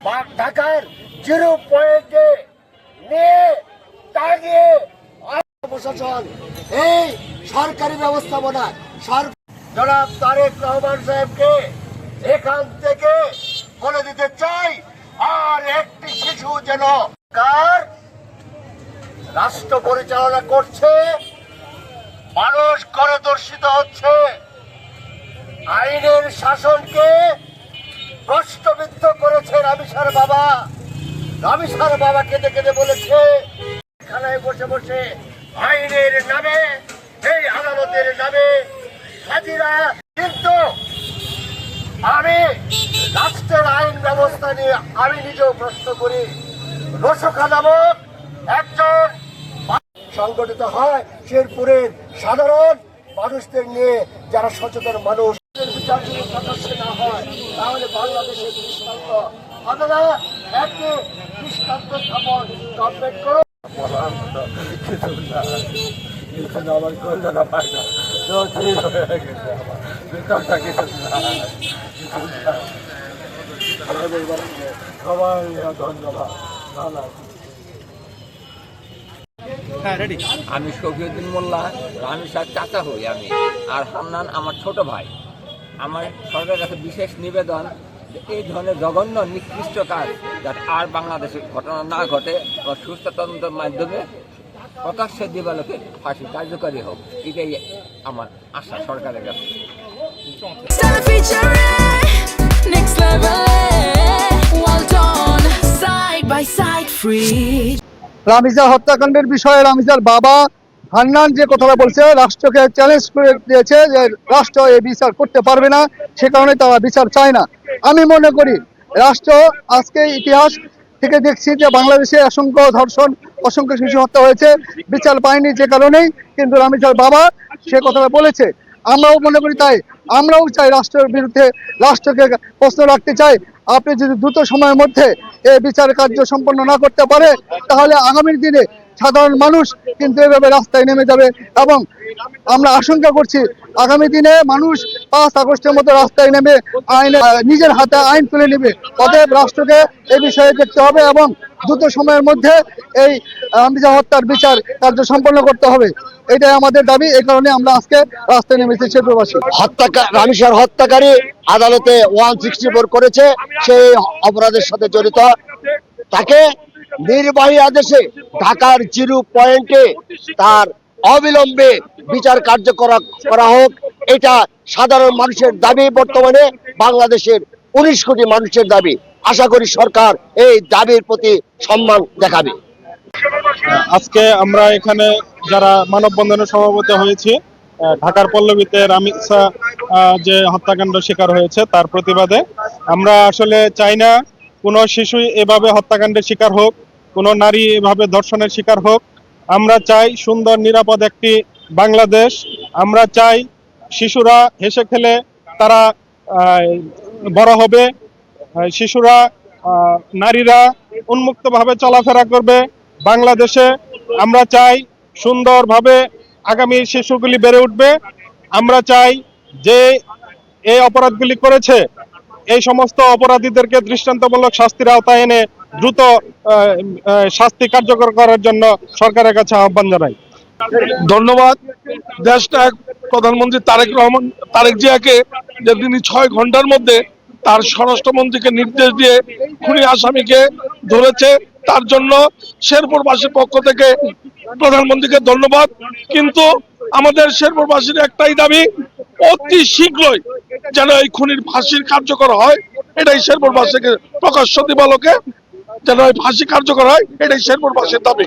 ঢাকার 0 পয়েন্টে নিয়ে দাঁড়িয়ে প্রশাসন এই সরকারি ব্যবস্থাপনা জনাব তারেক রহমান সাহেবকে এখান থেকে বলে দিতে চাই, আর একটি শিশু যেন রাষ্ট্র পরিচালনা করছে, মানুষ করে দর্শিত হচ্ছে, আইনের শাসনকে প্রশ্নবিদ্ধ করেছে রামিসার বাবা। রামিসার বাবা কেঁদে কেঁদে বলেছে খানায় বসে বসে আইনের নামে, এই আদালতের নামে হাজিরা। কিন্তু আমি রাষ্ট্রের আইন ব্যবস্থা নিয়ে আমি নিজেও প্রশ্ন করি। রসুখা নামক একজন সংগঠিত হয় শেরপুরের সাধারণ মানুষদের নিয়ে, যারা সচেতন মানুষ বিচার যদি প্রকাশ্য না হয় তাহলে বাংলাদেশের দৃষ্টান্ত হবে না। একটি দৃষ্টান্ত স্থাপন গভর্নমেন্ট করো। আমার কলকাতা পায় না, সবাই ধন্যবাদ। আমি শফিউদ্দিন মোল্লা, রামিসার চাচা হই আমি, আর হান্নান আমার ছোট ভাই। আমার সরকারের কাছে বিশেষ নিবেদন, এই ধরনের জঘন্য নিকৃষ্ট কাজ যাতে আর বাংলাদেশে ঘটনা না ঘটে, বা সুস্থ তদন্তের মাধ্যমে প্রকাশ্যে দিবালোকে ফাঁসি কার্যকরী হোক, এটাই আমার আশা সরকারের কাছে। রামিজা হত্যাকাণ্ডের বিষয়ে রামিজার বাবা হান্নান যে কথাটা বলছে, রাষ্ট্রকে চ্যালেঞ্জ করে দিয়েছে যে রাষ্ট্র এই বিচার করতে পারবে না, সে কারণে তারা বিচার চায় না। আমি মনে করি রাষ্ট্র আজকে ইতিহাস থেকে দেখছি যে বাংলাদেশে অসংখ্য ধর্ষণ, অসংখ্য শিশু হত্যা হয়েছে, বিচার পায়নি যে কারণেই। কিন্তু রামিজার বাবা সে কথাটা বলেছে, আমরাও মনে করি তাই। আমরাও চাই রাষ্ট্রের বিরুদ্ধে, রাষ্ট্রকে প্রশ্ন রাখতে চাই, আপনি যদি দ্রুত সময়ের মধ্যে এই বিচার কার্য সম্পন্ন না করতে পারে তাহলে আগামী দিনে সাধারণ মানুষ কিন্তু এভাবে রাস্তায় নেমে যাবে, এবং আমরা আশঙ্কা করছি আগামী দিনে মানুষ 5 আগস্টের মতো রাস্তায় নেমে নিজের হাতে আইন তুলে নেবে। অতএব রাষ্ট্রকে এই বিষয়ে দেখতে হবে এবং দ্রুত সময়ের মধ্যে এই রামিজা হত্যার বিচার কার্য সম্পন্ন করতে হবে, এটাই আমাদের দাবি। এই কারণে আমরা আজকে রাস্তায় নেমেছি শেরপুরবাসী। রামিসার হত্যাকারী আদালতে 164 করেছে, সেই অপরাধের সাথে জড়িত তাকে নির্বাহী আদেশে ঢাকার 0 পয়েন্টে তার অবিলম্বে বিচার কার্য করা হোক, এটা সাধারণ মানুষের দাবি। বর্তমানে বাংলাদেশের 19 কোটি মানুষের দাবি। আশা করি সরকার এই দাবির প্রতি সম্মান দেখাবে। আজকে আমরা এখানে যারা মানববন্ধনে সভাপতি হয়েছি, ঢাকার পল্লবীতে রামিসা যে হত্যাকাণ্ড শিকার হয়েছে তার প্রতিবাদে। আমরা আসলে চাই না কোনো শিশু এভাবে হত্যাকাণ্ডের শিকার হোক, কোনো নারী এভাবে ধর্ষণের শিকার হোক। আমরা চাই সুন্দর নিরাপদ একটি বাংলাদেশ। আমরা চাই শিশুরা হেসে খেলে তারা বড় হবে, শিশুরা নারীরা উন্মুক্তভাবে চলাফেরা করবে বাংলাদেশে। আমরা চাই সুন্দরভাবে আগামী শিশুগুলি বেড়ে উঠবে। আমরা চাই যে এই অপরাধগুলি করেছে এই সমস্ত অপরাধীদেরকে দৃষ্টান্তমূলক শাস্তির আওতায় এনে দ্রুত শাস্তি কার্যকর করার জন্য সরকারের কাছে আহ্বান জানাই। ধন্যবাদ। দেশনায়ক প্রধানমন্ত্রী তারেক জিয়াকে যে তিনি 6 ঘন্টার মধ্যে তার স্বরাষ্ট্রমন্ত্রীকে নির্দেশ দিয়ে খুনি আসামিকে ধরেছে, তার জন্য শেরপুরবাসীর পক্ষ থেকে প্রধানমন্ত্রীকে ধন্যবাদ। কিন্তু আমাদের শেরপুরবাসীর একটাই দাবি, অতি শীঘ্রই যেন এই খুনির ফাঁসির কার্যকর হয়, এটাই শেরপুরবাসীকে প্রকাশ্য দিবালোকে যেন এই ফাঁসি কার্যকর হয়, এটাই শেরপুরবাসীর দাবি।